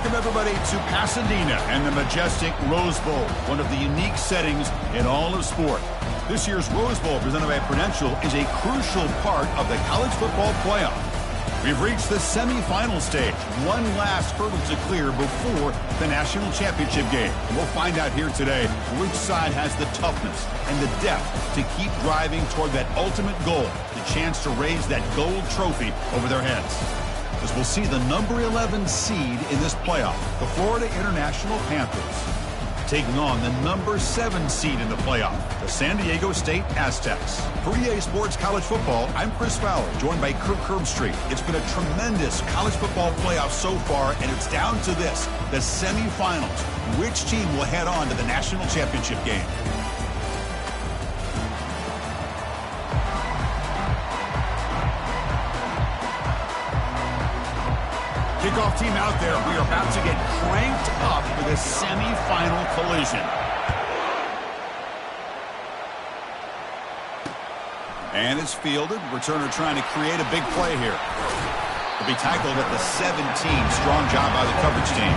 Welcome, everybody, to Pasadena and the majestic Rose Bowl, one of the unique settings in all of sport. This year's Rose Bowl, presented by Prudential, is a crucial part of the college football playoff. We've reached the semifinal stage, one last hurdle to clear before the national championship game. And we'll find out here today which side has the toughness and the depth to keep driving toward that ultimate goal, the chance to raise that gold trophy over their heads. As we'll see the number 11 seed in this playoff, the Florida International Panthers, taking on the number 7 seed in the playoff, the San Diego State Aztecs. For EA Sports College Football, I'm Chris Fowler, joined by Kirk Herbstreit. It's been a tremendous college football playoff so far, and it's down to this, the semifinals. Which team will head on to the national championship game? Kickoff team out there. We are about to get cranked up for the semifinal collision. And it's fielded. Returner trying to create a big play here. Will be tackled at the 17. Strong job by the coverage team.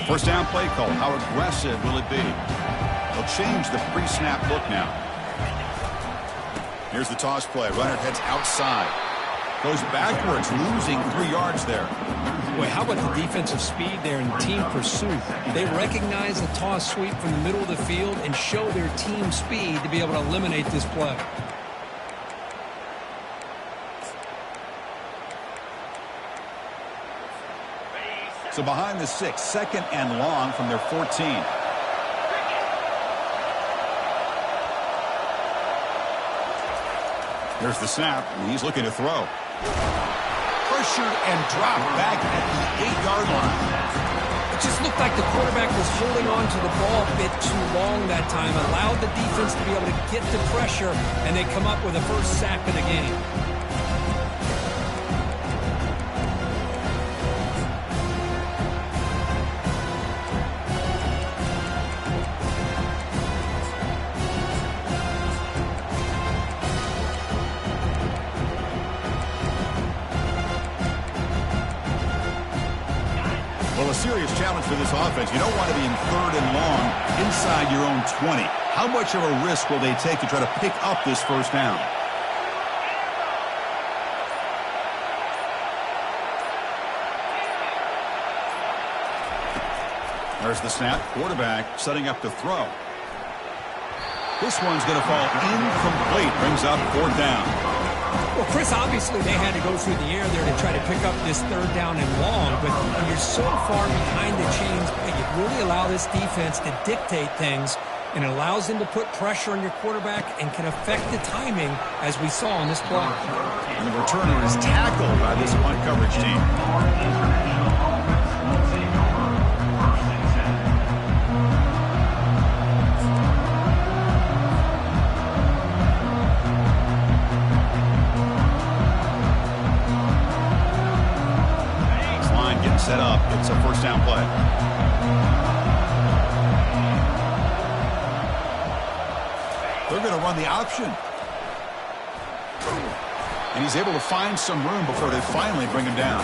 First down play call. How aggressive will it be? They'll change the pre-snap look now. Here's the toss play. Runner heads outside. Goes backwards, losing 3 yards there. Boy, how about the defensive speed there in team pursuit? They recognize the toss sweep from the middle of the field and show their team speed to be able to eliminate this play. So behind the 6, second and long from their 14. There's the snap, and he's looking to throw. Pressured and dropped back at the 8-yard line. It just looked like the quarterback was holding on to the ball a bit too long that time, allowed the defense to be able to get the pressure, and they come up with a first sack of the game. Well, a serious challenge for this offense. You don't want to be in 3rd and long inside your own 20. How much of a risk will they take to try to pick up this first down? There's the snap. Quarterback setting up to throw. This one's going to fall incomplete. Brings up 4th down. Well, Chris, obviously they had to go through the air there to try to pick up this 3rd down and long, but when you're so far behind the chains, you really allow this defense to dictate things, and it allows them to put pressure on your quarterback and can affect the timing, as we saw on this play. And the returner is tackled by this punt coverage team. Set up. It's a first down play. They're going to run the option. And he's able to find some room before they finally bring him down.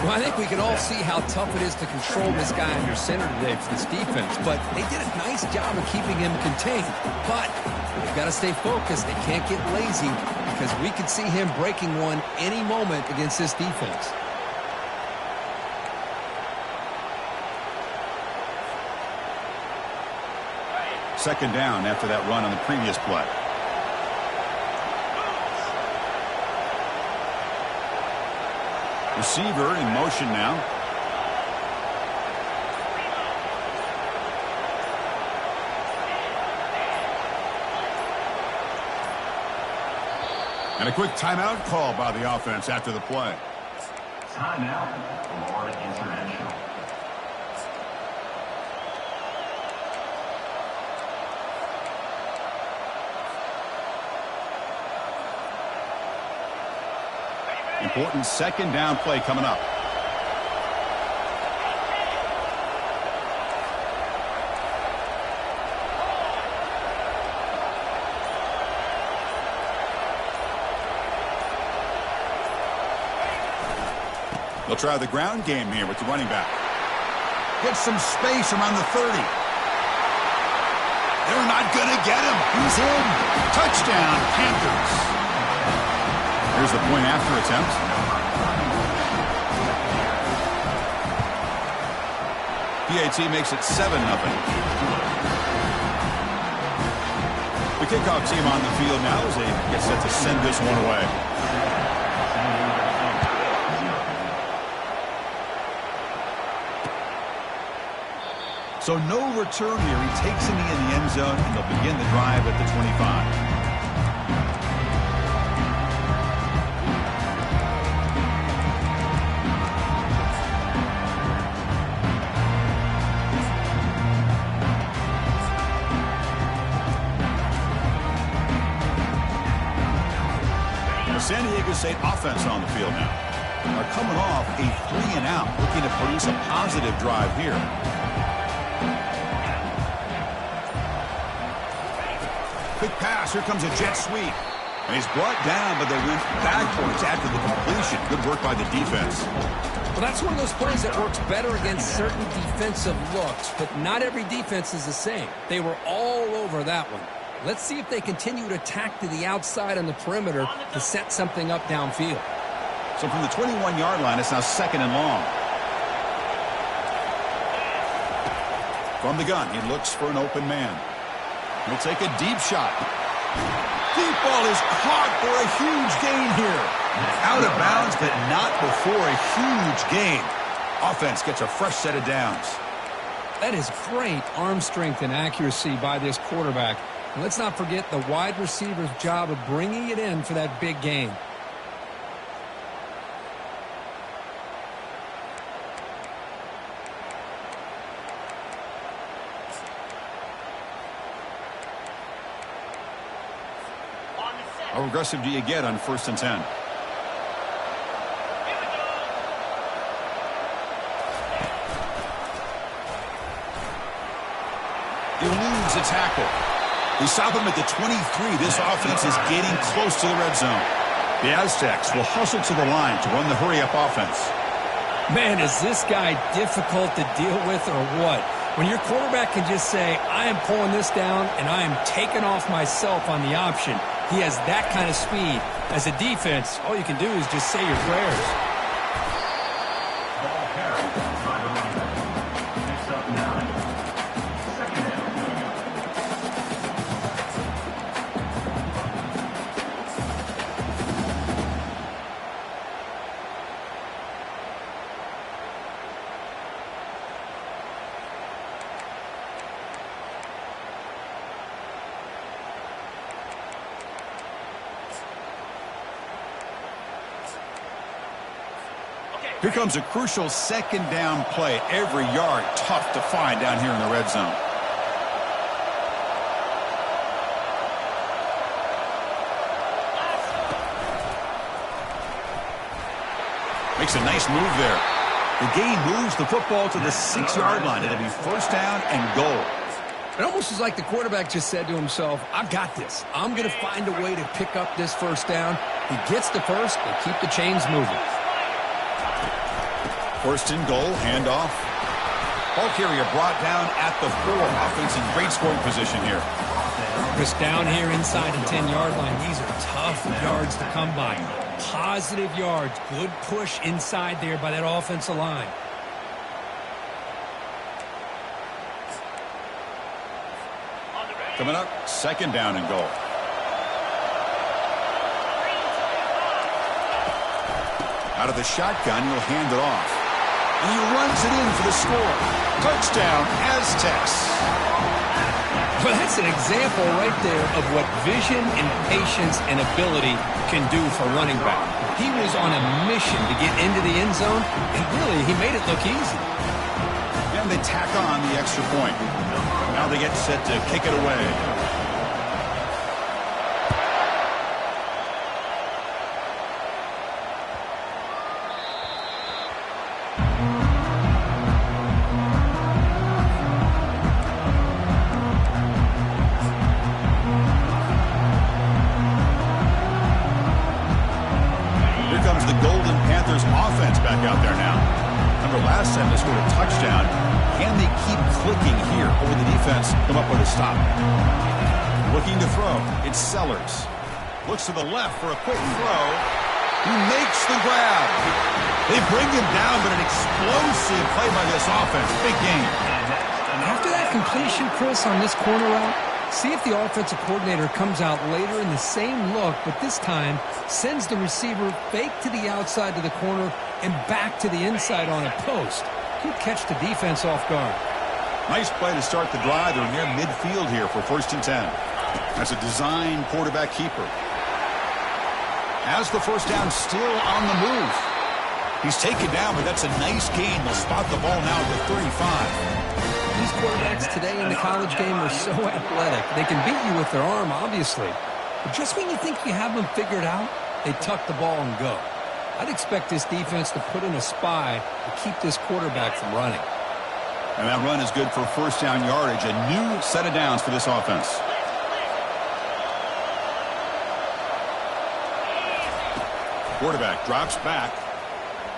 Well, I think we can all see how tough it is to control this guy under center today for this defense, but they did a nice job of keeping him contained. But they've got to stay focused. They can't get lazy, because we could see him breaking one any moment against this defense. Second down after that run on the previous play. Receiver in motion now. And a quick timeout call by the offense after the play. Timeout, Florida International. Important second down play coming up. They'll try the ground game here with the running back. Gets some space around the 30. They're not going to get him. He's in. Touchdown, Panthers. Here's the point after attempt. PAT makes it 7-0. The kickoff team on the field now as they get set to send this one away. So no return here. He takes it in the end zone, and they'll begin the drive at the 25. The San Diego State offense on the field now. Are coming off a 3-and-out, looking to produce a positive drive here. Quick pass. Here comes a jet sweep. And he's brought down, but they went backwards after the completion. Good work by the defense. Well, that's one of those plays that works better against certain defensive looks, but not every defense is the same. They were all over that one. Let's see if they continue to attack to the outside on the perimeter to set something up downfield. So from the 21-yard line, it's now 2nd and long. From the gun, he looks for an open man. He'll take a deep shot. Deep ball is caught for a huge gain here. Out of bounds, but not before a huge gain. Offense gets a fresh set of downs. That is great arm strength and accuracy by this quarterback. And let's not forget the wide receiver's job of bringing it in for that big gain. How aggressive do you get on 1st and 10? He eludes a tackle. We stop him at the 23. This offense is getting close to the red zone. The Aztecs will hustle to the line to run the hurry-up offense. Man, is this guy difficult to deal with or what? When your quarterback can just say, I am pulling this down and I am taking off myself on the option. He has that kind of speed. As a defense, all you can do is just say your prayers. Ball carried by the running back. Picks up 9. 2nd down. Here comes a crucial 2nd down play. Every yard tough to find down here in the red zone. Makes a nice move there. The gain moves the football to the 6-yard line. It'll be 1st down and goal. It almost is like the quarterback just said to himself, I've got this. I'm going to find a way to pick up this 1st down. He gets the first, they keep the chains moving. 1st and goal, handoff. Ball carrier brought down at the 4. Offense in great scoring position here. Chris, down here inside the 10-yard line, these are tough yards to come by. Positive yards, good push inside there by that offensive line. Coming up, 2nd down and goal. Out of the shotgun, he'll hand it off. And he runs it in for the score. Touchdown, Aztecs. Well, that's an example right there of what vision and patience and ability can do for running back. He was on a mission to get into the end zone, and really, he made it look easy. And they tack on the extra point. Now they get set to kick it away. out there now. Remember last time they scored a touchdown. Can they keep clicking here, or will the defense come up with a stop? Looking to throw. It's Sellers. Looks to the left for a quick throw. He makes the grab. They bring him down, but an explosive play by this offense. Big game. After that completion, Chris, on this corner route, see if the offensive coordinator comes out later in the same look, but this time sends the receiver fake to the outside to the corner and back to the inside on a post. Could catch the defense off guard. Nice play to start the drive. They're near midfield here for 1st and 10. That's a design quarterback keeper. Has the first down, still on the move. He's taken down, but that's a nice gain. They'll spot the ball now at the 35. These quarterbacks today in the college game are so athletic. They can beat you with their arm, obviously. But just when you think you have them figured out, they tuck the ball and go. I'd expect this defense to put in a spy to keep this quarterback from running. And that run is good for first down yardage. A new set of downs for this offense. Quarterback drops back.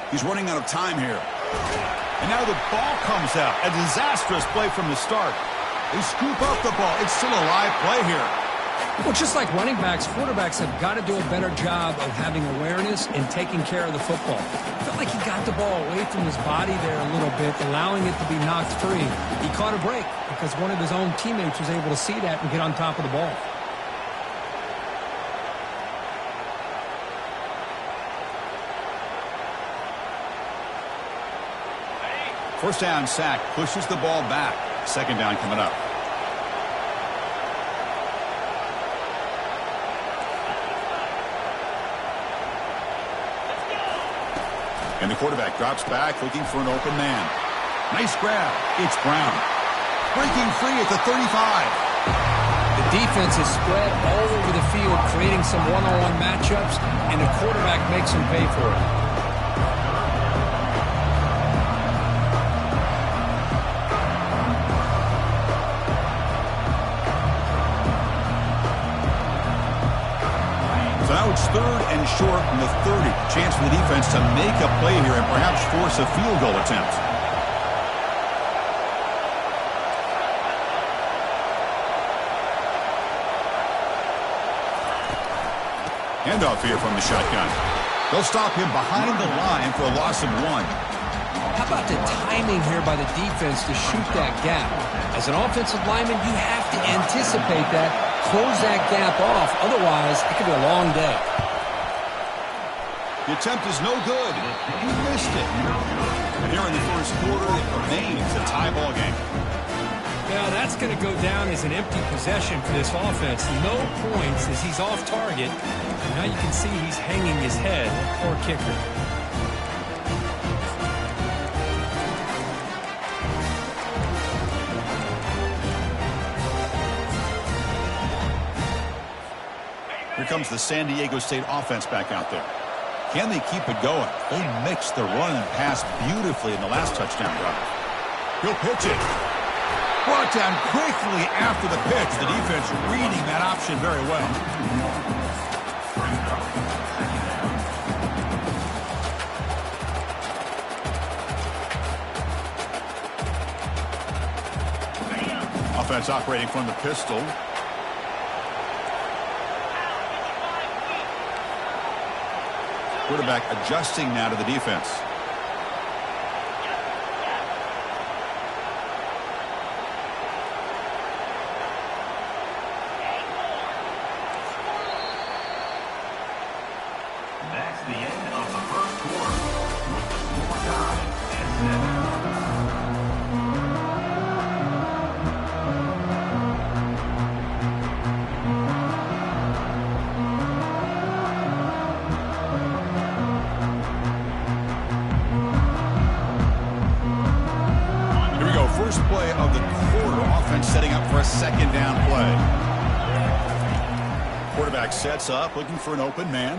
He's running out of time here. And now the ball comes out. A disastrous play from the start. They scoop up the ball. It's still a live play here. Well, just like running backs, quarterbacks have got to do a better job of having awareness and taking care of the football. I felt like he got the ball away from his body there a little bit, allowing it to be knocked free. He caught a break because one of his own teammates was able to see that and get on top of the ball. First down sack, pushes the ball back. Second down coming up. And the quarterback drops back, looking for an open man. Nice grab. It's Brown. Breaking free at the 35. The defense is spread all over the field, creating some one-on-one matchups, and the quarterback makes them pay for it. So now it's 3rd and short from the 30. Chance for the defense to make a play here and perhaps force a field goal attempt. Handoff here from the shotgun. They'll stop him behind the line for a loss of 1. How about the timing here by the defense to shoot that gap? As an offensive lineman, you have to anticipate that, close that gap off. Otherwise, it could be a long day. The attempt is no good. He missed it. And here in the first quarter, it remains a tie ball game. Now, that's going to go down as an empty possession for this offense. No points as he's off target. And now you can see he's hanging his head. Poor kicker. Here comes the San Diego State offense back out there. Can they keep it going? They mixed the run and pass beautifully in the last touchdown drive. He'll pitch it. Brought down quickly after the pitch. The defense reading that option very well. Offense operating from the pistol. Quarterback adjusting now to the defense. That's the end of the first quarter. Score time is 7. First play of the quarter. Offense setting up for a second down play. Quarterback sets up, looking for an open man.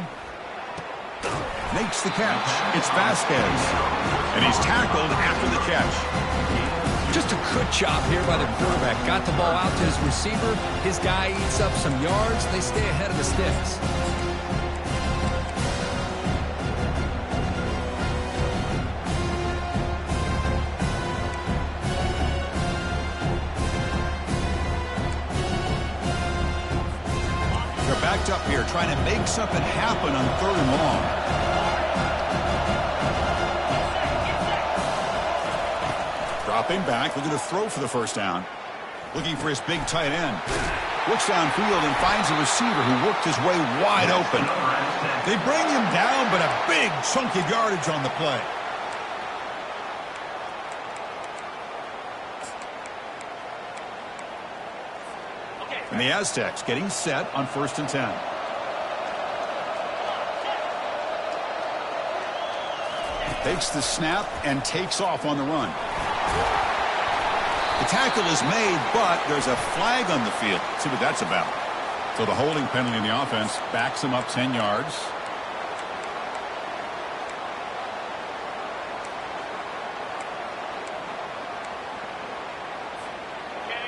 Makes the catch. It's Vasquez. And he's tackled after the catch. Just a good job here by the quarterback. Got the ball out to his receiver. His guy eats up some yards. They stay ahead of the sticks. picked up here, trying to make something happen on 3rd and long. Dropping back, looking to throw for the first down. Looking for his big tight end. Looks downfield and finds a receiver who worked his way wide open. They bring him down, but a big chunk of yardage on the play. And the Aztecs getting set on 1st and 10. Takes the snap and takes off on the run. The tackle is made, but there's a flag on the field. Let's see what that's about. So the holding penalty in the offense backs him up 10 yards.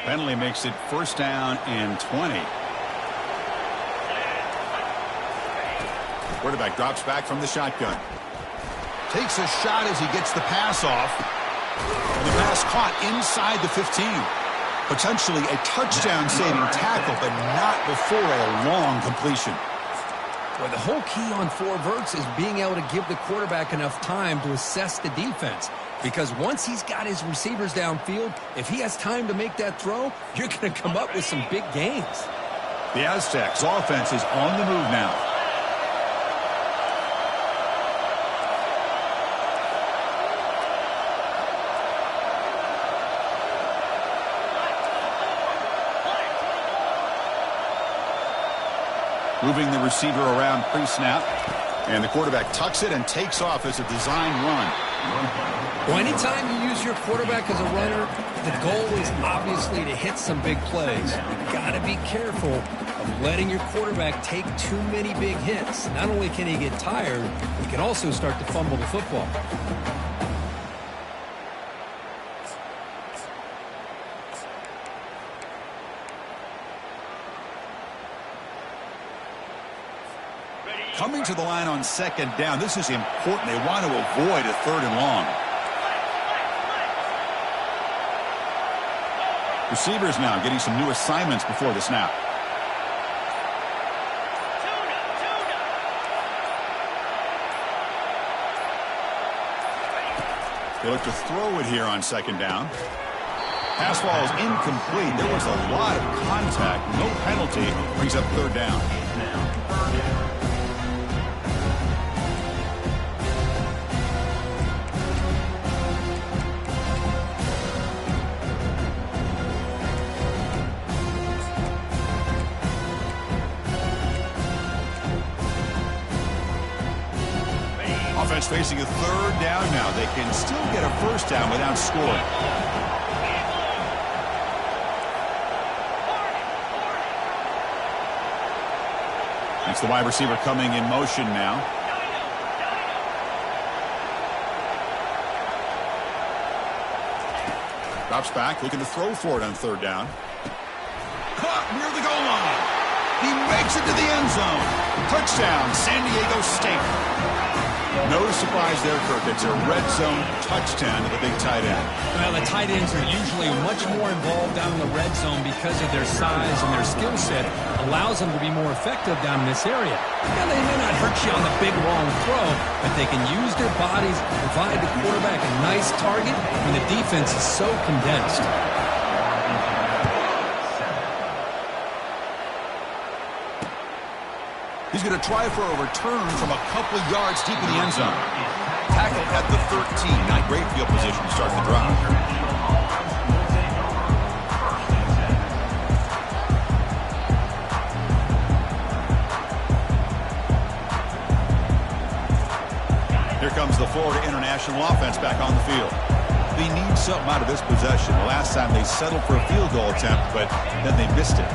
Penalty makes it 1st down and 20. Quarterback drops back from the shotgun. Takes a shot as he gets the pass off. And the pass caught inside the 15. Potentially a touchdown-saving tackle, but not before a long completion. Well, the whole key on 4 verts is being able to give the quarterback enough time to assess the defense. Because once he's got his receivers downfield, if he has time to make that throw, you're going to come up with some big gains. The Aztecs offense is on the move now. Moving the receiver around pre-snap. And the quarterback tucks it and takes off as a design run. Well, anytime you use your quarterback as a runner, the goal is obviously to hit some big plays. You've got to be careful of letting your quarterback take too many big hits. Not only can he get tired, he can also start to fumble the football. Coming to the line on 2nd down. This is important. They want to avoid a 3rd and long. Receivers now getting some new assignments before the snap. They look to throw it here on 2nd down. Pass ball is incomplete. There was a lot of contact. No penalty. Brings up 3rd down. Offense facing a 3rd down now. They can still get a 1st down without scoring. That's the wide receiver coming in motion now. Drops back, looking to throw for it on 3rd down. Caught near the goal line. He makes it to the end zone. Touchdown, San Diego State. No surprise there, Kirk. It's a red zone touchdown to the big tight end. Well, the tight ends are usually much more involved down in the red zone because of their size and their skill set. Allows them to be more effective down in this area. Now, they may not hurt you on the big, long throw, but they can use their bodies to provide the quarterback a nice target when the defense is so condensed. He's going to try for a return from a couple of yards deep in the end zone. Tackled at the 13. Not great field position to start the drive. Here comes the Florida International offense back on the field. They need something out of this possession. The last time they settled for a field goal attempt, but then they missed it.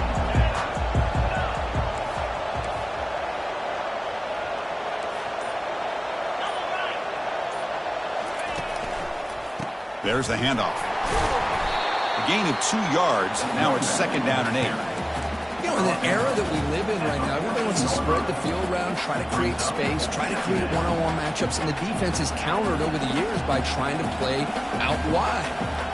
There's the handoff. A gain of 2 yards. Now it's 2nd down and 8. You know, in the era that we live in right now, everybody wants to spread the field around, try to create space, try to create one-on-one matchups, and the defense is countered over the years by trying to play out wide.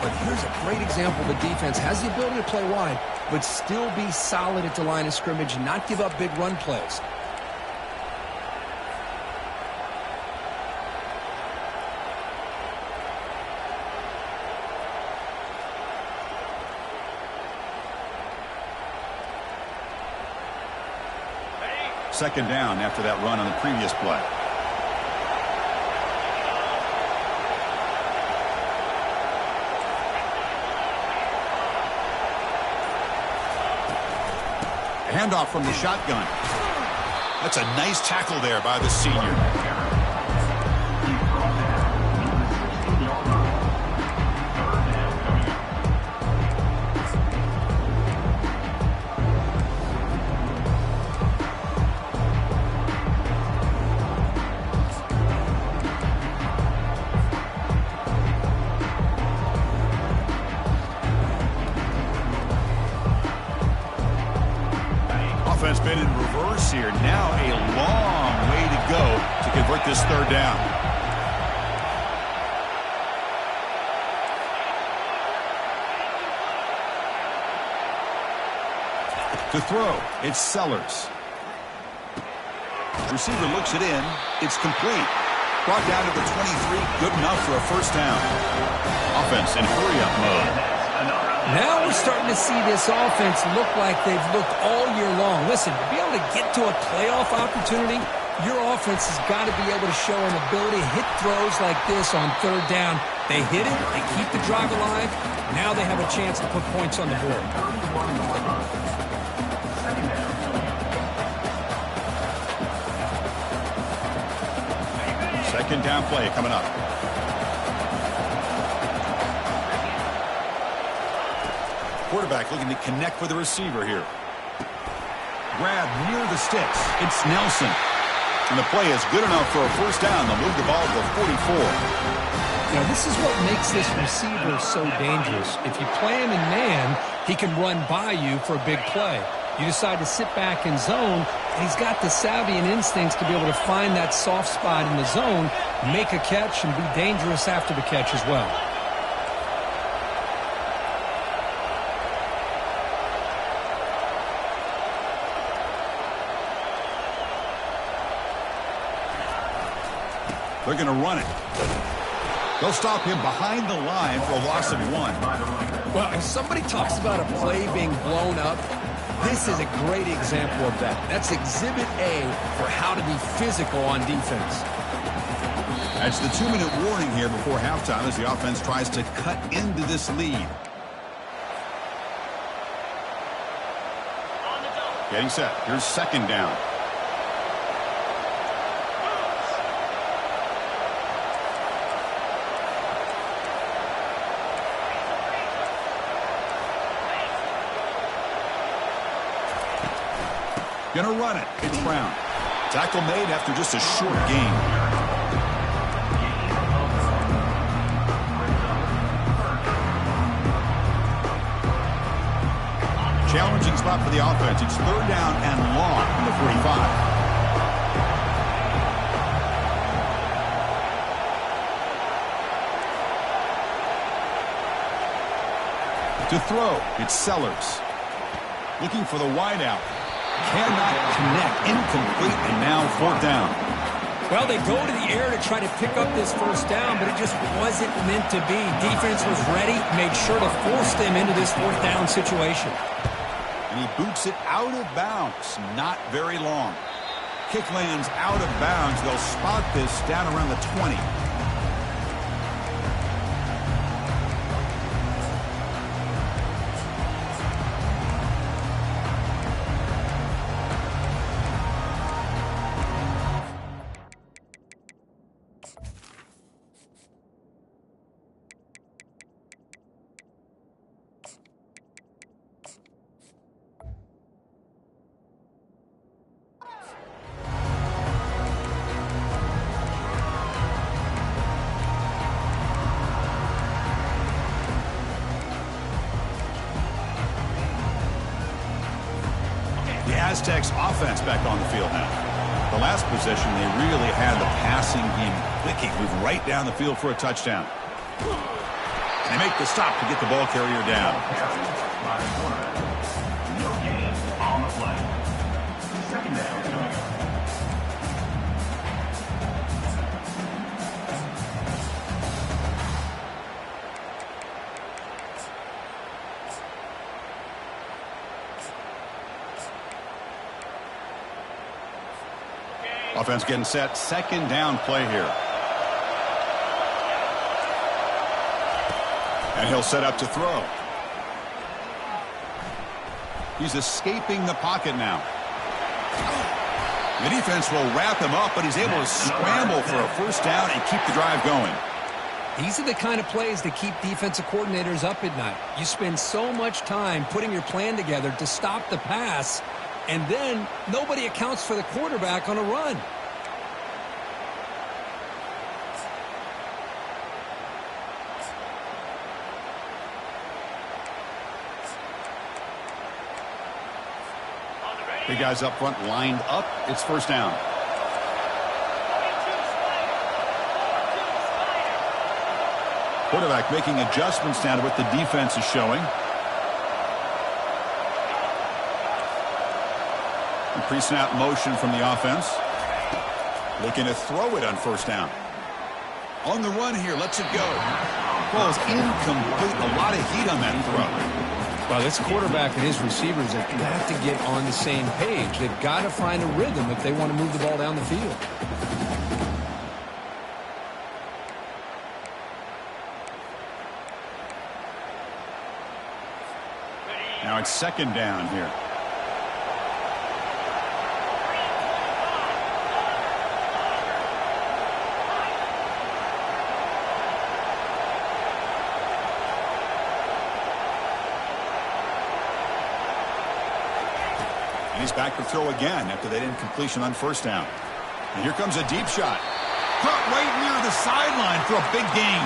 But here's a great example. The defense has the ability to play wide, but still be solid at the line of scrimmage and not give up big run plays. Second down after that run on the previous play. Handoff from the shotgun. That's a nice tackle there by the senior. Offense been in reverse here. Now a long way to go to convert this third down. To throw, it's Sellers. Receiver looks it in. It's complete. Brought down to the 23. Good enough for a first down. Offense in hurry-up mode. Now we're starting to see this offense look like they've looked all year long. Listen, to be able to get to a playoff opportunity, your offense has got to be able to show an ability to hit throws like this on third down. They hit it, they keep the drive alive. Now they have a chance to put points on the board. Second down play coming up. Quarterback looking to connect with the receiver here. Grab near the sticks. It's Nelson. And the play is good enough for a first down. They'll move the ball to the 44. Now, this is what makes this receiver so dangerous. If you play him in man, he can run by you for a big play. You decide to sit back in zone, and he's got the savvy and instincts to be able to find that soft spot in the zone, make a catch, and be dangerous after the catch as well. They're going to run it. They'll stop him behind the line for a loss of 1. Well, if somebody talks about a play being blown up, this is a great example of that. That's Exhibit A for how to be physical on defense. That's the 2-minute warning here before halftime as the offense tries to cut into this lead. Getting set. Here's second down. Gonna run it. It's Brown. Tackle made after just a short gain. Challenging spot for the offense. It's third down and long from the 45. To throw, it's Sellers. Looking for the wideout. Cannot connect. Incomplete, and now fourth down. Well, they go to the air to try to pick up this first down, but it just wasn't meant to be. Defense was ready, made sure to force them into this fourth down situation. And he boots it out of bounds. Not very long. Kick lands out of bounds. They'll spot this down around the 20. Aztecs offense back on the field now. The last possession, they really had the passing game clicking, move right down the field for a touchdown. They make the stop to get the ball carrier down. No gain on the play. Second down. Offense getting set. Second down play here. And he'll set up to throw. He's escaping the pocket now. The defense will wrap him up, but he's able to scramble for a first down and keep the drive going. These are the kind of plays that keep defensive coordinators up at night. You spend so much time putting your plan together to stop the pass, and then nobody accounts for the quarterback on a run. Big guys up front lined up. It's first down. Quarterback making adjustments down to what the defense is showing. Pre-snap motion from the offense. Looking to throw it on first down. On the run here, lets it go. Ball is incomplete. A lot of heat on that throw. Well, this quarterback and his receivers have got to get on the same page. They've got to find a rhythm if they want to move the ball down the field. Now it's second down here. And he's back to throw again after that incompletion on first down. And here comes a deep shot. Caught right near the sideline for a big gain.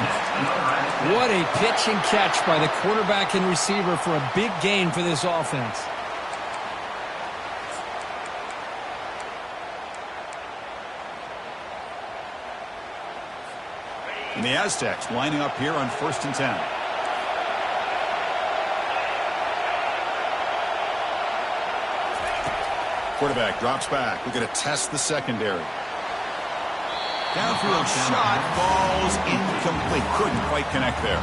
What a pitch and catch by the quarterback and receiver for a big gain for this offense. And the Aztecs lining up here on 1st and 10. Quarterback drops back. We're going to test the secondary. Downfield shot, ball's incomplete. Couldn't quite connect there.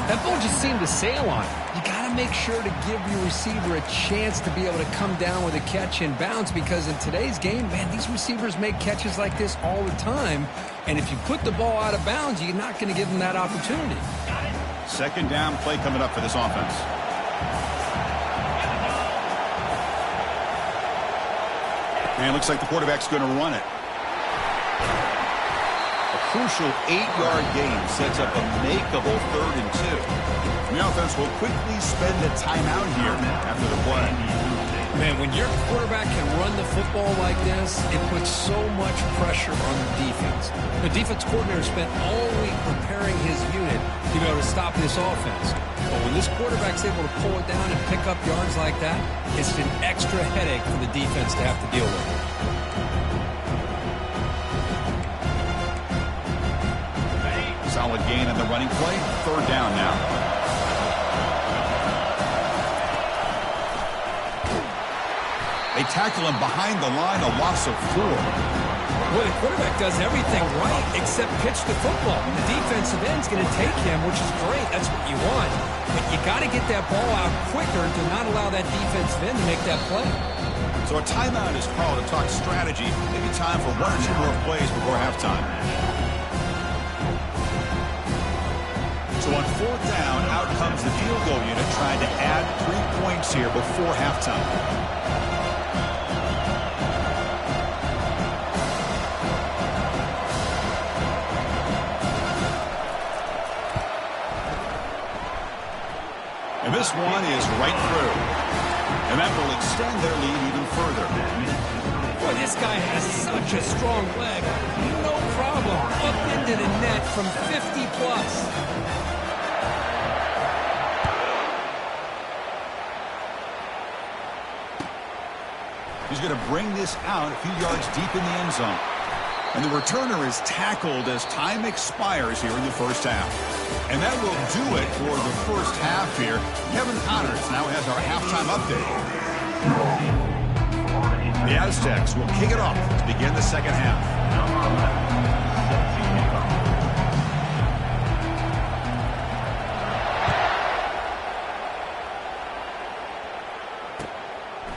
That ball just seemed to sail on it. You got to make sure to give your receiver a chance to be able to come down with a catch and bounce, because in today's game, man, these receivers make catches like this all the time. And if you put the ball out of bounds, you're not going to give them that opportunity. Second down play coming up for this offense. And it looks like the quarterback's going to run it. A crucial 8-yard gain sets up a makeable 3rd and 2. And the offense will quickly spend a timeout here after the play. Man, when your quarterback can run the football like this, it puts so much pressure on the defense. The defense coordinator spent all week preparing his unit to be able to stop this offense. But when this quarterback's able to pull it down and pick up yards like that, it's an extra headache for the defense to have to deal with. Solid gain on the running play. 3rd down now. They tackle him behind the line, a loss of 4. Well, the quarterback does everything right except pitch the football. The defensive end's going to take him, which is great. That's what you want. But you got to get that ball out quicker to not allow that defensive end to make that play. So a timeout is called to talk strategy. Maybe time for 1 or 2 more plays before halftime. So on 4th down, out comes the field goal unit trying to add 3 points here before halftime. And this one is right through. And that will extend their lead even further. Boy, this guy has such a strong leg. No problem. Up into the net from 50 plus. He's going to bring this out a few yards deep in the end zone. And the returner is tackled as time expires here in the first half. And that will do it for the first half here. Kevin Connors now has our halftime update. The Aztecs will kick it off to begin the second half.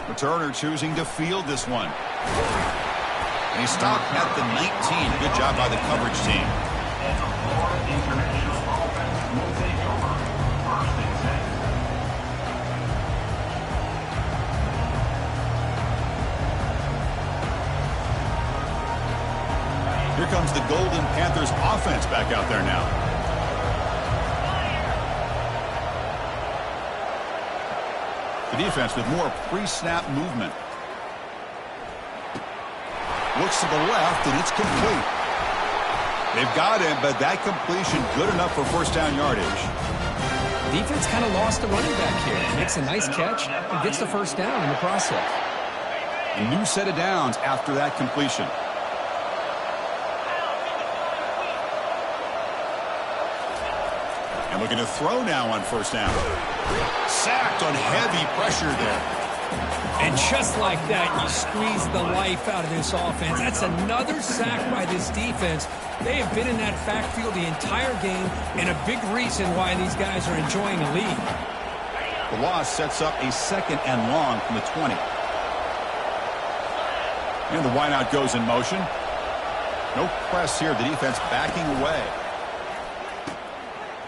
Returner choosing to field this one. And he stopped at the 19. Good job by the coverage team. Here comes the Golden Panthers offense back out there now. The defense with more pre-snap movement. Looks to the left, and it's complete. They've got him, but that completion good enough for first down yardage. Defense kind of lost the running back here. Makes a nice catch and gets the first down in the process. A new set of downs after that completion. And looking to throw now on first down. Sacked on heavy pressure there. And just like that, you squeeze the life out of this offense. That's another sack by this defense. They have been in that backfield the entire game, and a big reason why these guys are enjoying a lead. The loss sets up a second and long from the 20. And the wideout goes in motion. No press here. The defense backing away.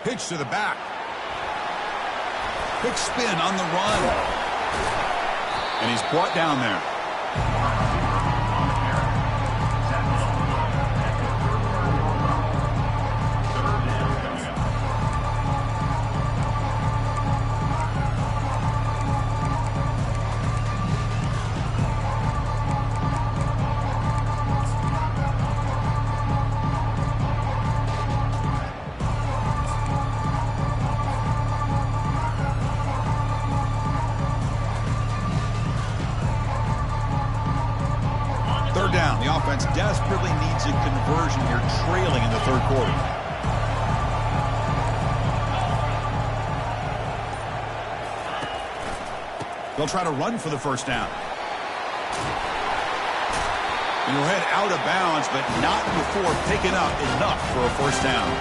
Pitch to the back. Big spin on the run. And he's brought down there. Desperately needs a conversion here, trailing in the third quarter. They'll try to run for the first down. And he'll head out of bounds, but not before picking up enough for a first down.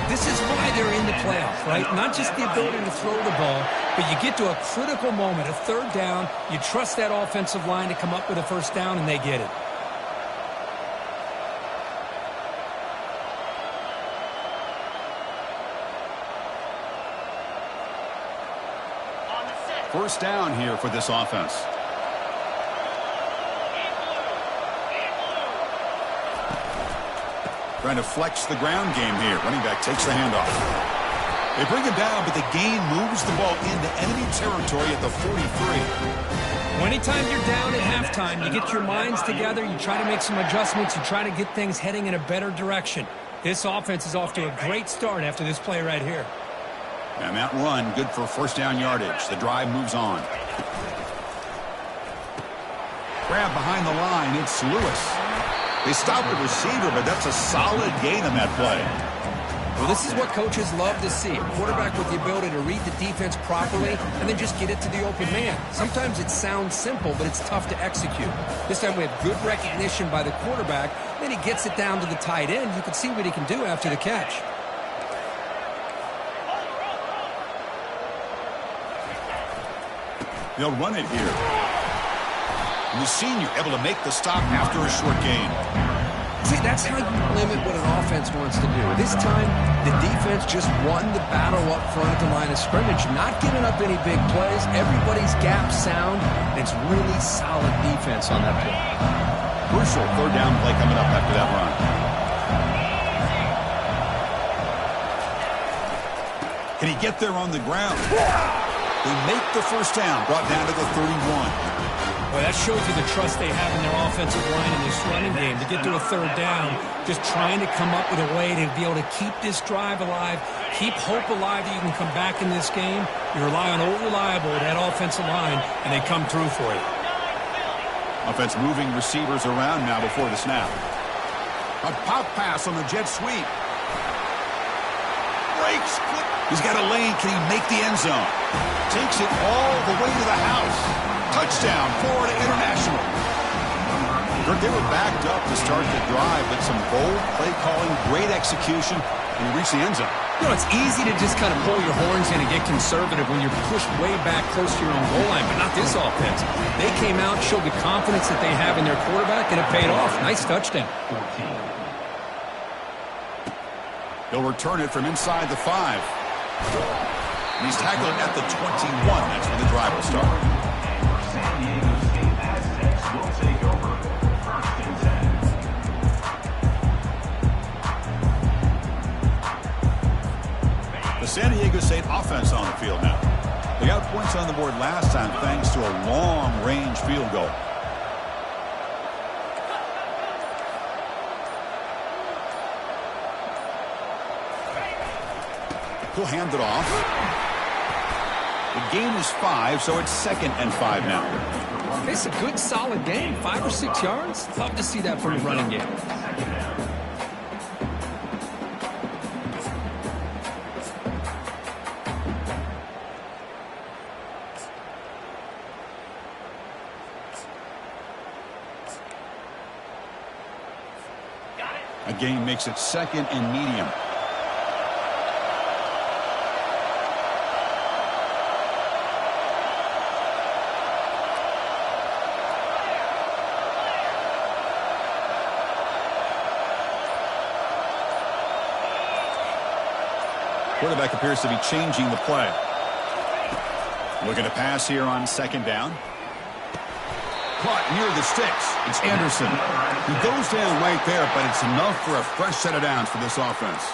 This is why they're in the playoffs, right? Not just the ability to throw the ball, but you get to a critical moment, a third down. You trust that offensive line to come up with a first down, and they get it. First down here for this offense. Trying to flex the ground game here. Running back takes the handoff. They bring him down, but the gain moves the ball into enemy territory at the 43. Well, anytime you're down at halftime, you get your minds together, you try to make some adjustments, you try to get things heading in a better direction. This offense is off to a great start after this play right here. And that run, good for first down yardage. The drive moves on. Grab behind the line. It's Lewis. They stop the receiver, but that's a solid gain on that play. Well, this is what coaches love to see. A quarterback with the ability to read the defense properly and then just get it to the open man. Sometimes it sounds simple, but it's tough to execute. This time we have good recognition by the quarterback. Then he gets it down to the tight end. You can see what he can do after the catch. They'll run it here. And the senior able to make the stop after a short gain. See, that's how you limit what an offense wants to do. This time, the defense just won the battle up front at the line of scrimmage, not giving up any big plays. Everybody's gap sound, and it's really solid defense on that play. Crucial third down play coming up after that run. Can he get there on the ground? They make the first down, brought down to the 31. Well, that shows you the trust they have in their offensive line in this running game. To get to a third down, just trying to come up with a way to be able to keep this drive alive, keep hope alive that you can come back in this game. You rely on old reliable, that offensive line, and they come through for you. Offense moving receivers around now before the snap. A pop pass on the jet sweep. Breaks. He's got a lane. Can he make the end zone? Takes it all the way to the house. Touchdown, Florida International. Kirk, they were backed up to start the drive, but some bold play calling, great execution, and he reached the end zone. You know, it's easy to just kind of pull your horns in and get conservative when you're pushed way back close to your own goal line, but not this offense. They came out, showed the confidence that they have in their quarterback, and it paid off. Nice touchdown. He'll return it from inside the 5. And he's tackled at the 21. That's where the drive will start. San Diego State Aztecs will take over. First and 10. The San Diego State offense on the field now. They got points on the board last time thanks to a long-range field goal. He'll hand it off. The gain is 5, so it's 2nd and 5 now. It's a good, solid game. 5 or 6 yards. Love to see that from a running game. A gain makes it 2nd and medium. Quarterback appears to be changing the play. Looking to pass here on 2nd down. Caught near the sticks. It's Anderson. He goes down right there, but it's enough for a fresh set of downs for this offense.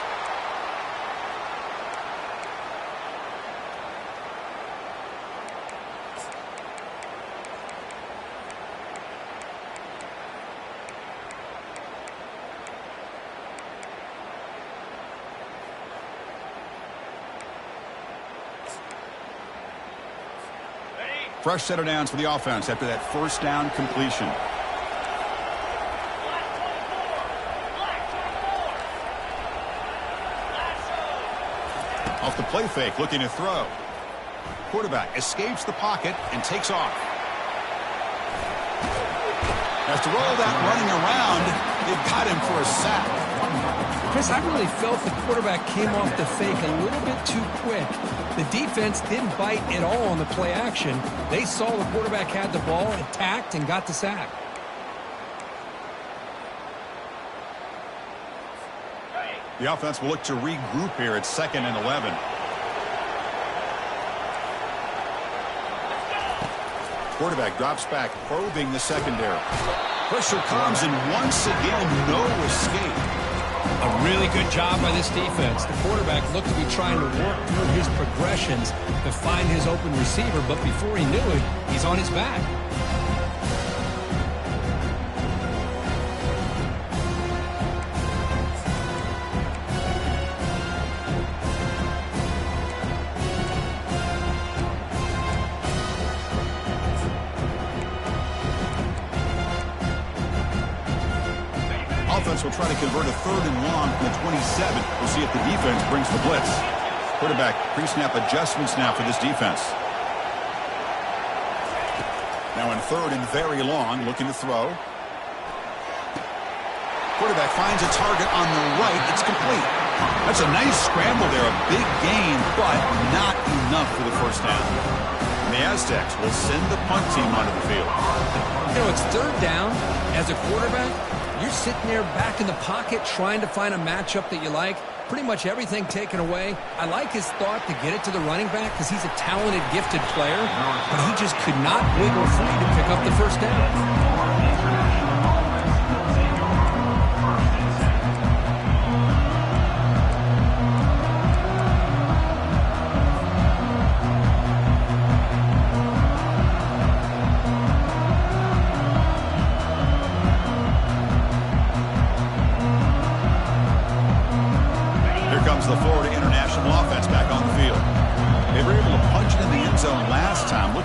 Fresh set of downs for the offense after that first down completion. Off the play fake, looking to throw. Quarterback escapes the pocket and takes off. Has to roll that running around. They've got him for a sack. Chris, I really felt the quarterback came off the fake a little bit too quick. The defense didn't bite at all on the play action. They saw the quarterback had the ball, attacked, and got the sack. The offense will look to regroup here at 2nd and 11. Quarterback drops back, probing the secondary. Pressure comes, and once again, no escape. A really good job by this defense. The quarterback looked to be trying to work through his progressions to find his open receiver, but before he knew it, he's on his back. Offense will try to convert a 3rd and long from the 27. We'll see if the defense brings the blitz. Quarterback pre-snap adjustments now for this defense. Now in 3rd and very long, looking to throw. Quarterback finds a target on the right. It's complete. That's a nice scramble there. A big gain, but not enough for the first down. And the Aztecs will send the punt team onto the field. You know, it's 3rd down. As a quarterback, you're sitting there back in the pocket trying to find a matchup that you like. Pretty much everything taken away. I like his thought to get it to the running back because he's a talented, gifted player, but he just could not wiggle free to pick up the first down.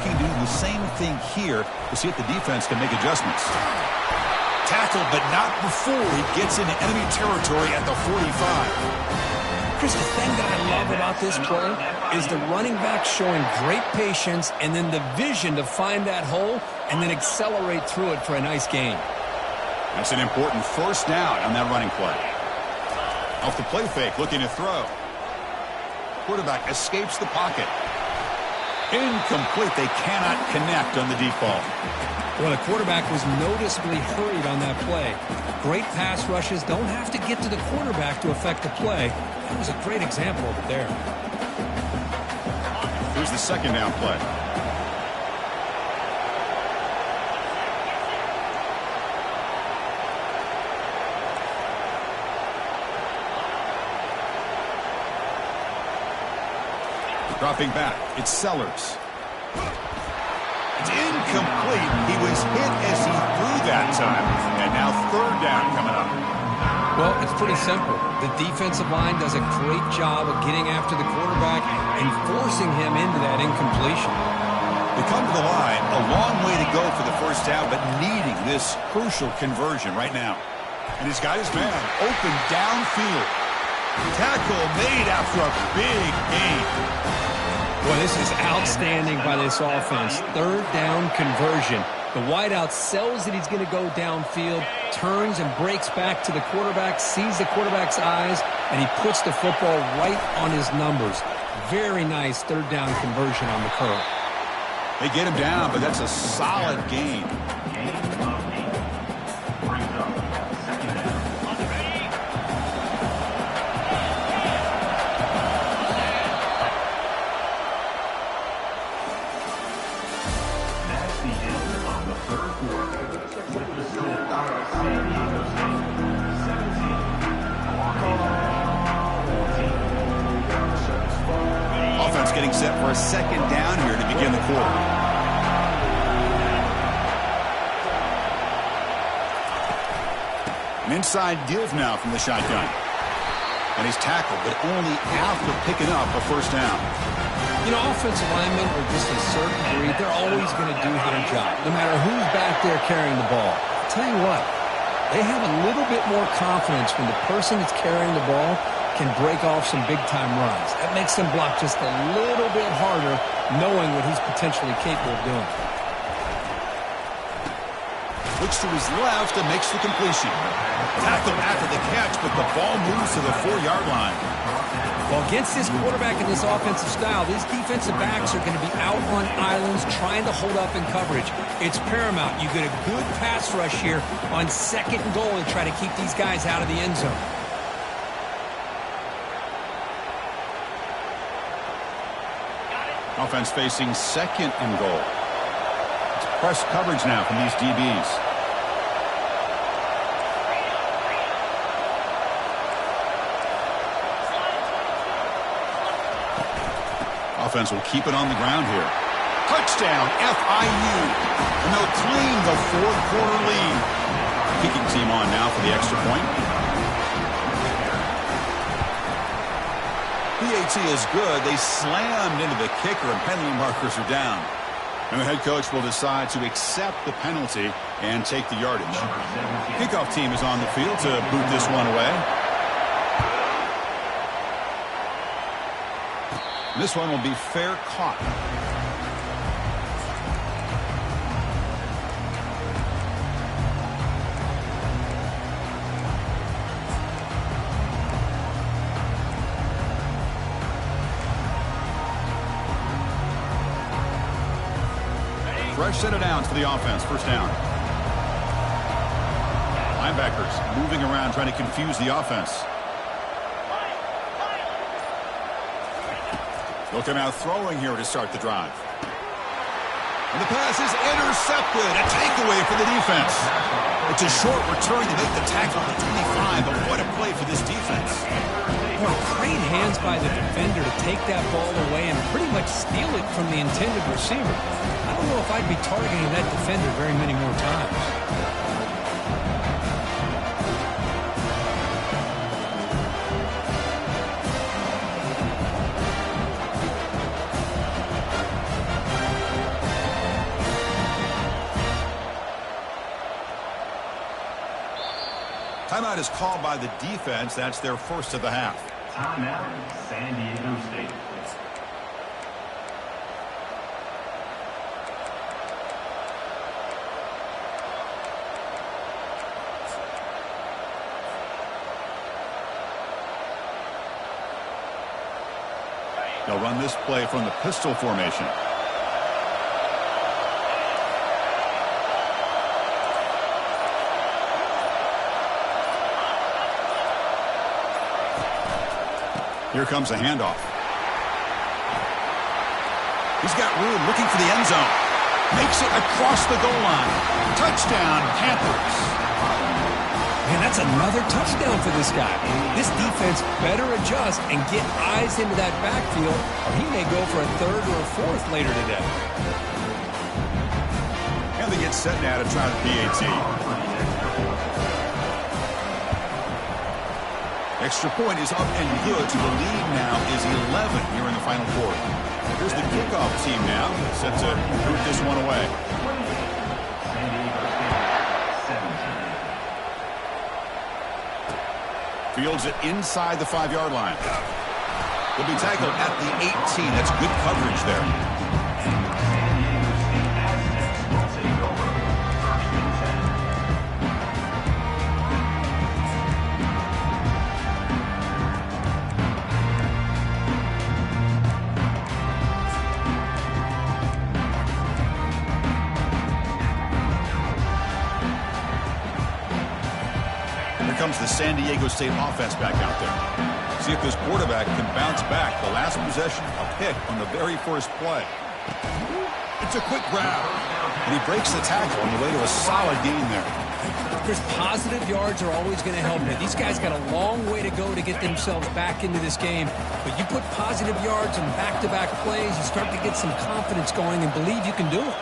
looking to do the same thing here to see if the defense can make adjustments. Tackled, but not before he gets into enemy territory at the 45. Chris, the thing that I love about this play is the running back showing great patience and then the vision to find that hole and then accelerate through it for a nice gain. That's an important first down on that running play. Off the play fake, looking to throw. Quarterback escapes the pocket. Incomplete. They cannot connect on the deep ball. Well, the quarterback was noticeably hurried on that play. Great pass rushes don't have to get to the quarterback to affect the play. That was a great example of it there. Here's the second down play. Dropping back, it's Sellers. It's incomplete. He was hit as he threw that time. And now third down coming up. Well, it's pretty simple. The defensive line does a great job of getting after the quarterback and forcing him into that incompletion. They come to the line, a long way to go for the first down, but needing this crucial conversion right now. And he's got his man open downfield. Tackle made after a big gain. Boy, this is outstanding by this offense. Third down conversion. The wideout sells that he's going to go downfield, turns and breaks back to the quarterback, sees the quarterback's eyes, and he puts the football right on his numbers. Very nice third down conversion on the curl. They get him down, but that's a solid gain. Getting set for a second down here to begin the quarter. An inside give now from the shotgun. And he's tackled, but only after picking up a first down. You know, offensive linemen are just a certain breed. They're always going to do their job, no matter who's back there carrying the ball. I'll tell you what, they have a little bit more confidence when the person that's carrying the ball can break off some big-time runs. That makes them block just a little bit harder, knowing what he's potentially capable of doing. Looks to his left and makes the completion. Tackled after the catch, but the ball moves to the 4-yard line. Well, against this quarterback in this offensive style, these defensive backs are going to be out on islands trying to hold up in coverage. It's paramount. You get a good pass rush here on second and goal and try to keep these guys out of the end zone. Offense facing second and goal. It's press coverage now from these DBs. Offense will keep it on the ground here. Touchdown, FIU. And they'll claim the fourth quarter lead. Kicking team on now for the extra point. PAT is good. They slammed into the kicker and penalty markers are down. And the head coach will decide to accept the penalty and take the yardage. Kickoff team is on the field to boot this one away. This one will be fair caught. Fresh set of downs for the offense. First down. Linebackers moving around trying to confuse the offense. They'll come out throwing here to start the drive. And the pass is intercepted. A takeaway for the defense. It's a short return to make the tackle at the 25, but what a play for this defense. Boy, great hands by the defender to take that ball away and pretty much steal it from the intended receiver. I don't know if I'd be targeting that defender very many more times. Timeout is called by the defense. That's their first of the half. Timeout, San Diego State. They'll run this play from the pistol formation. Here comes a handoff. He's got room, looking for the end zone. Makes it across the goal line. Touchdown, Panthers. Man, that's another touchdown for this guy. This defense better adjust and get eyes into that backfield, or he may go for a third or a fourth later today. And they get set now to try the PAT. Extra point is up and good, so the lead now is 11 here in the final quarter. Here's the kickoff team now, set to root this one away. Fields it inside the 5-yard line. Will be tackled at the 18. That's good coverage there. Comes the San Diego State offense back out there. See if this quarterback can bounce back. The last possession, a pick on the very first play. It's a quick grab, and he breaks the tackle on the way to a solid gain there. Chris, positive yards are always going to help you. These guys got a long way to go to get themselves back into this game, but you put positive yards on back-to-back plays, you start to get some confidence going and believe you can do it.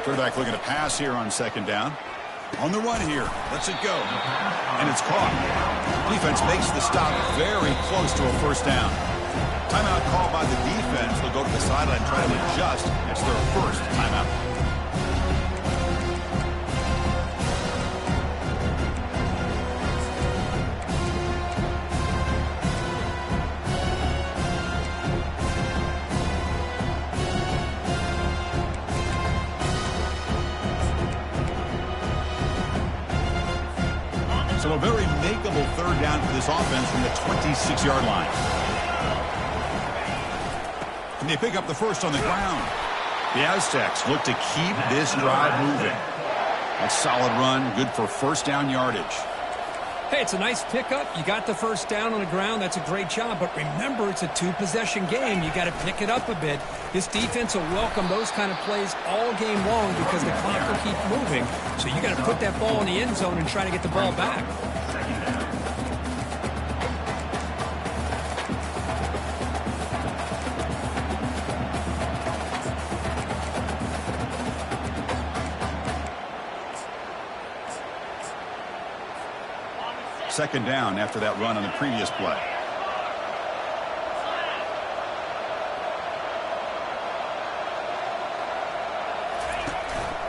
Quarterback looking to pass here on second down. On the run here, lets it go, and it's caught. Defense makes the stop very close to a first down. Timeout called by the defense. They'll go to the sideline and try to adjust. It's their first timeout. So a very makeable third down for this offense from the 26-yard line. And they pick up the first on the ground. The Aztecs look to keep this drive moving. A solid run, good for first down yardage. Hey, it's a nice pickup. You got the first down on the ground. That's a great job. But remember, it's a two-possession game. You got to pick it up a bit. This defense will welcome those kind of plays all game long because the clock will keep moving. So you got to put that ball in the end zone and try to get the ball back. Second down after that run on the previous play.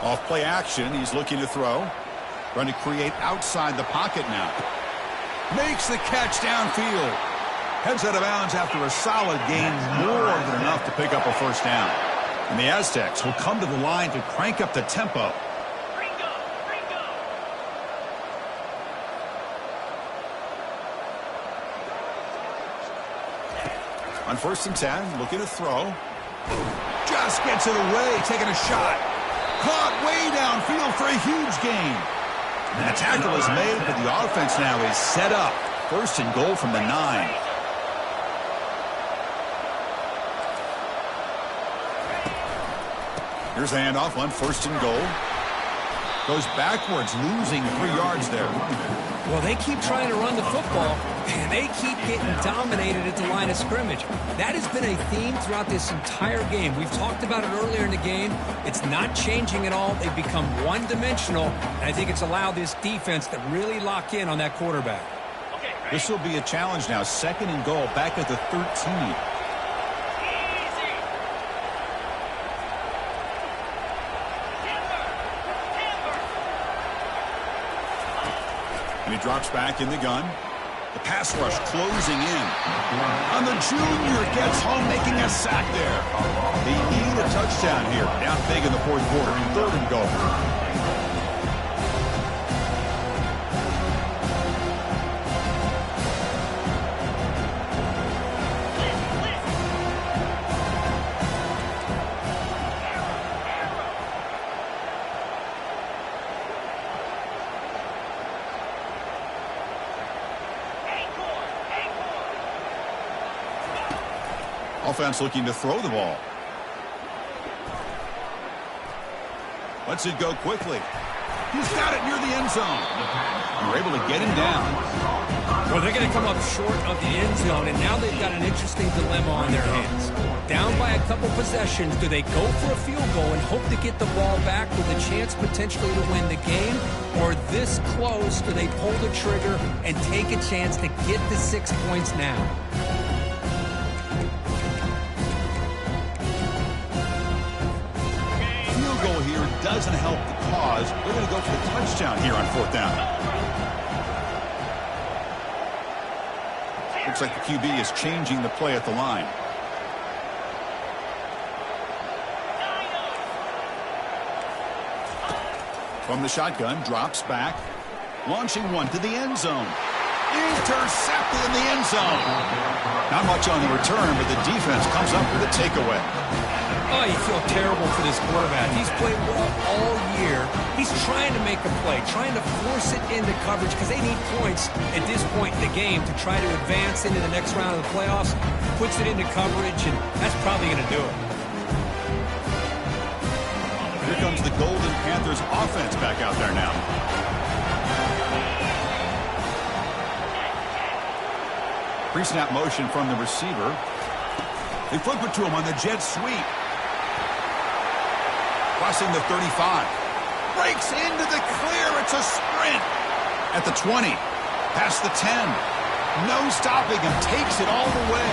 Off play action, he's looking to throw. Trying to create outside the pocket now. Makes the catch downfield. Heads out of bounds after a solid gain, more than enough to pick up a first down. And the Aztecs will come to the line to crank up the tempo. On 1st and 10, looking to throw. Just gets it away, taking a shot. Caught way downfield for a huge gain. And the tackle is made, but the offense now is set up. 1st and goal from the 9. Here's the handoff on 1st and goal. Goes backwards, losing 3 yards there. Well, they keep trying to run the football, and they keep getting dominated at the line of scrimmage. That has been a theme throughout this entire game. We've talked about it earlier in the game. It's not changing at all. They've become one-dimensional, and I think it's allowed this defense to really lock in on that quarterback. This will be a challenge now. 2nd and goal, back at the 13. And he drops back in the gun. The pass rush closing in. And the junior gets home, making a sack there. They need a touchdown here. Down big in the fourth quarter. 3rd and goal. Offense looking to throw the ball. Lets it go quickly. He's got it near the end zone. We're able to get him down. Well, they're going to come up short of the end zone, and now they've got an interesting dilemma on their hands. Down by a couple possessions, do they go for a field goal and hope to get the ball back with a chance potentially to win the game? Or this close, do they pull the trigger and take a chance to get the 6 points now? Goal here doesn't help the cause. They're going to go for the touchdown here on 4th down. Looks like the QB is changing the play at the line. From the shotgun, drops back, launching one to the end zone. Intercepted in the end zone. Not much on the return, but the defense comes up with a takeaway. Oh, you feel terrible for this quarterback. He's played well all year. He's trying to make a play, trying to force it into coverage because they need points at this point in the game to try to advance into the next round of the playoffs. Puts it into coverage, and that's probably going to do it. Here comes the Golden Panthers offense back out there now. Pre-snap motion from the receiver. They flip it to him on the jet sweep. Crossing the 35. Breaks into the clear. It's a sprint. At the 20. Past the 10. No stopping him. Takes it all the way.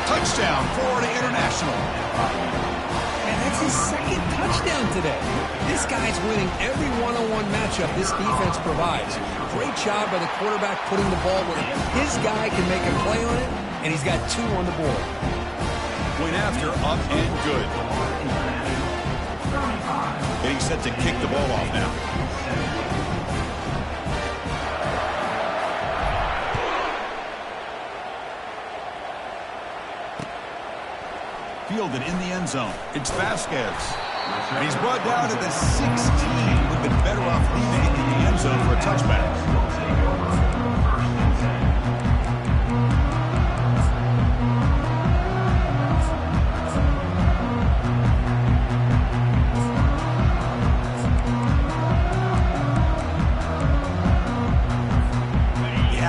Touchdown, Florida International. And that's his 2nd touchdown today. This guy's winning every one-on-one matchup this defense provides. Great job by the quarterback putting the ball where his guy can make a play on it, and he's got 2 on the board. Point after, up and good. Getting set to kick the ball off now. Fielded in the end zone. It's Vasquez. And he's brought down to the 16. Would have been better off leaving it in the end zone for a touchback.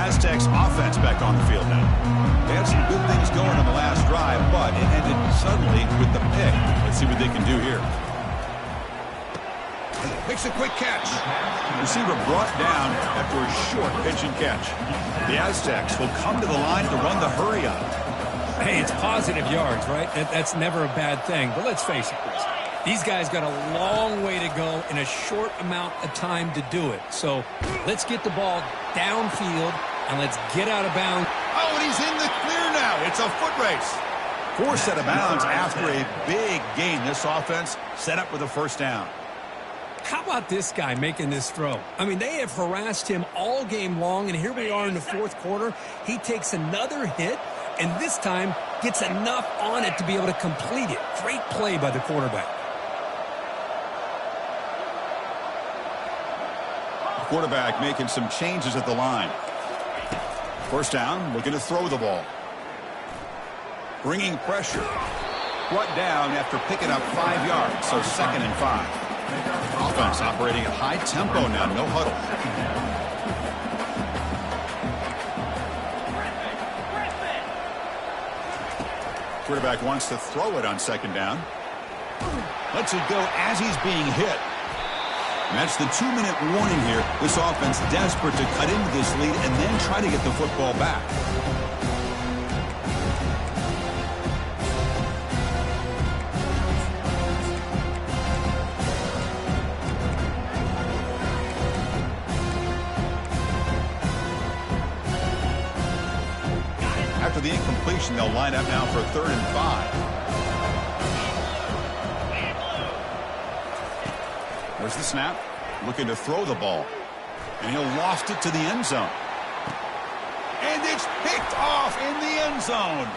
Aztecs offense back on the field now. They had some good things going on the last drive, but it ended suddenly with the pick. Let's see what they can do here. Makes a quick catch. Receiver brought down after a short pitch and catch. The Aztecs will come to the line to run the hurry up. Hey, it's positive yards, right? That's never a bad thing. But let's face it, Chris. These guys got a long way to go in a short amount of time to do it. So let's get the ball downfield and let's get out of bounds. Oh, and he's in the clear now. It's a foot race. Forced out of bounds after a big gain. This offense set up with a 1st down. How about this guy making this throw? I mean, they have harassed him all game long, and here we are in the 4th quarter. He takes another hit, and this time gets enough on it to be able to complete it. Great play by the quarterback. The quarterback making some changes at the line. 1st down, looking to throw the ball. Bringing pressure. Brought down after picking up 5 yards, so 2nd and 5. Offense operating at high tempo now, no huddle. Quarterback wants to throw it on 2nd down. Lets it go as he's being hit. And that's the 2-minute warning here. This offense desperate to cut into this lead and then try to get the football back. completion. They'll line up now for 3rd and 5. There's the snap. Looking to throw the ball. And he'll loft it to the end zone. And it's picked off in the end zone.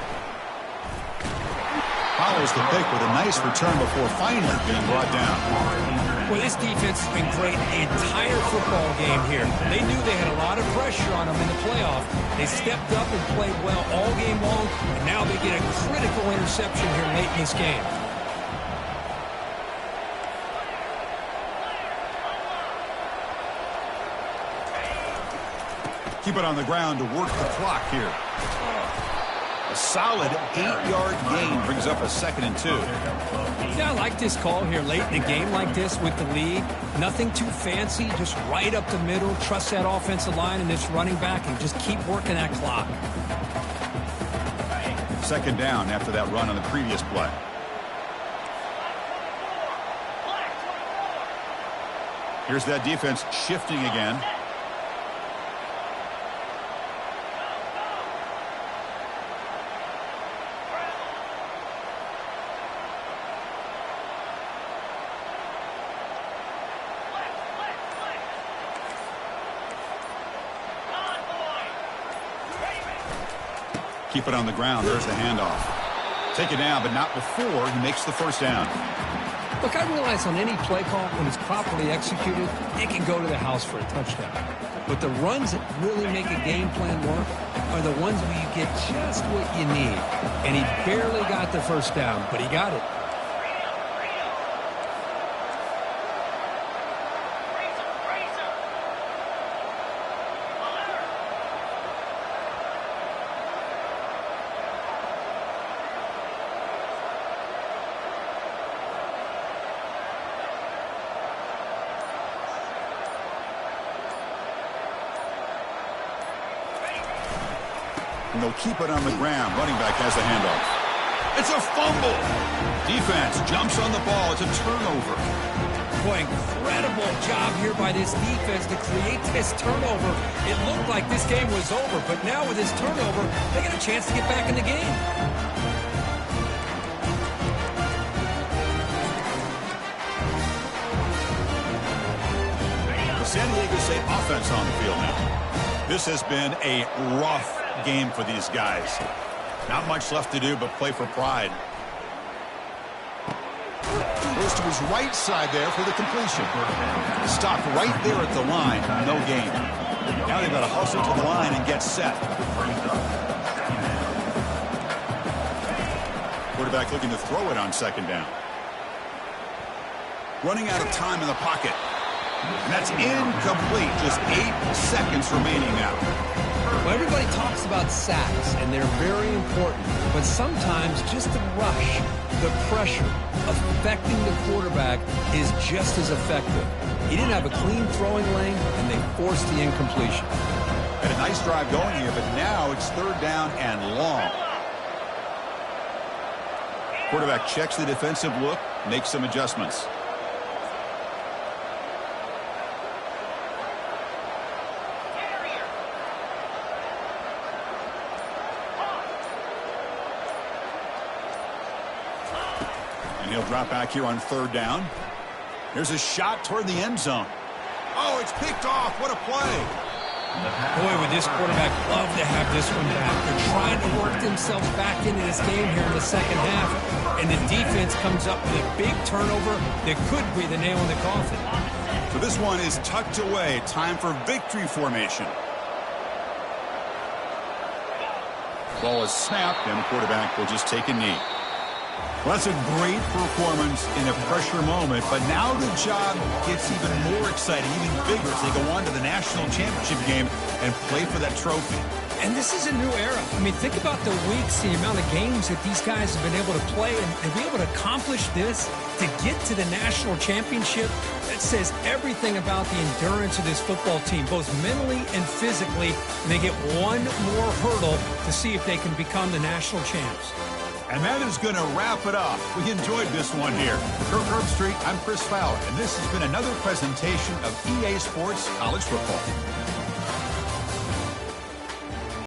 Follows the pick with a nice return before finally being brought down. Well, this defense has been great the entire football game here. They knew they had a lot of pressure on them in the playoff. They stepped up and played well all game long, and now they get a critical interception here late in this game. Keep it on the ground to work the clock here. A solid 8-yard gain brings up a 2nd and 2. Yeah, I like this call here late in a game like this with the lead. Nothing too fancy, just right up the middle. Trust that offensive line and this running back and just keep working that clock. 2nd down after that run on the previous play. Here's that defense shifting again. Keep it on the ground. There's the handoff. Take it down, but not before he makes the 1st down. Look, I realize on any play call, when it's properly executed, it can go to the house for a touchdown. But the runs that really make a game plan work are the ones where you get just what you need. And he barely got the 1st down, but he got it. And they'll keep it on the ground. Running back has the handoff. It's a fumble. Defense jumps on the ball. It's a turnover. Boy, incredible job here by this defense to create this turnover. It looked like this game was over, but now with this turnover, they get a chance to get back in the game. The San Diego State offense on the field now. This has been a rough game for these guys. Not much left to do but play for pride. Goes to his right side there for the completion. Stopped right there at the line. No gain. Now they've got to hustle to the line and get set. Quarterback looking to throw it on 2nd down. Running out of time in the pocket. And that's incomplete. Just 8 seconds remaining now. Well, everybody talks about sacks, and they're very important. But sometimes just the rush, the pressure, affecting the quarterback is just as effective. He didn't have a clean throwing lane, and they forced the incompletion. Had a nice drive going here, but now it's 3rd down and long. Quarterback checks the defensive look, makes some adjustments. And he'll drop back here on 3rd down. There's a shot toward the end zone. Oh, it's picked off. What a play. Boy, would this quarterback love to have this one back. They're trying to work themselves back into this game here in the 2nd half. And the defense comes up with a big turnover that could be the nail in the coffin. So this one is tucked away. Time for victory formation. Ball is snapped, and the quarterback will just take a knee. Well, that's a great performance in a pressure moment, but now the job gets even more exciting, even bigger as they go on to the national championship game and play for that trophy. And this is a new era. I mean, think about the weeks, the amount of games that these guys have been able to play, and to be able to accomplish this, to get to the national championship, that says everything about the endurance of this football team, both mentally and physically. And they get one more hurdle to see if they can become the national champs. And that is going to wrap it up. We enjoyed this one here. For Kirk Herbstreit, I'm Chris Fowler, and this has been another presentation of EA Sports College Football.